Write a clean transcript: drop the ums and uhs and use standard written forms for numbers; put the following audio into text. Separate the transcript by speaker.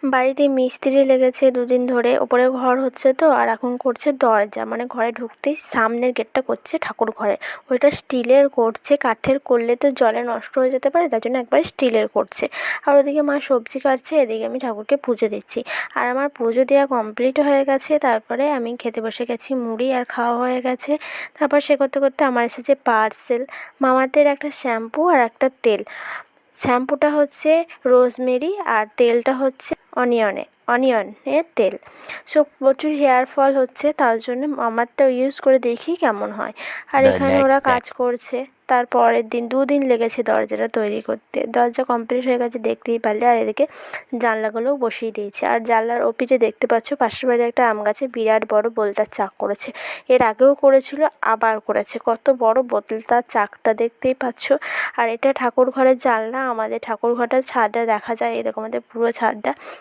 Speaker 1: বাড়িতে মিস্ত্রি লেগেছে 2 দিন ধরে। ওপরে ঘর হচ্ছে তো, আর এখন করছে দরজা, মানে ঘরে ঢুকতেই সামনের গেটটা করছে ঠাকুর ঘরে। ওইটা স্টিলের করছে, কাঠের করলে তো জলে নষ্ট হয়ে যেতে পারে, তার জন্য একবারে স্টিলের করছে। আর ওদিকে মা সবজি কাটছে, এদিকে আমি ঠাকুরকে পুজো দিচ্ছি। আর আমার পুজো দেওয়া কমপ্লিট হয়ে গেছে। তারপরে আমি খেতে বসে গেছি, মুড়ি আর খাওয়া হয়ে গেছে। তারপর সে করতে করতে আমার এসেছে পার্সেল, মামাদের একটা শ্যাম্পু আর একটা তেল। শ্যাম্পুটা হচ্ছে রোজমেরি আর তেলটা হচ্ছে অনিয়নের তেল। সো প্রচুর হেয়ার ফল হচ্ছে, তার জন্য আমারটা ইউজ করে দেখি কেমন হয়। আর
Speaker 2: The
Speaker 1: এখানে ওরা
Speaker 2: next day.
Speaker 1: কাজ করছে। তার পরের দিন 2 দিন লেগেছে দরজাটা তৈরি করতে। দরজা কমপ্লিট হয়ে গেছে দেখতেই পারলে। আর এদিকে জানলাগুলোও বসিয়ে দিয়েছে। আর জানলার ওপিঠে দেখতে পাচ্ছ পাশের বাড়ির একটা আম গাছে বিরাট বড় বোলতার চাক করেছে। এর আগেও করেছিল, আবার করেছে। কত বড় বোলতার চাকটা দেখতেই পাচ্ছ। আর এটা ঠাকুর ঘরের জানলা। আমাদের ঠাকুর ঘরটার ছাদটা দেখা যায়, এরকম আমাদের পুরো ছাদটা।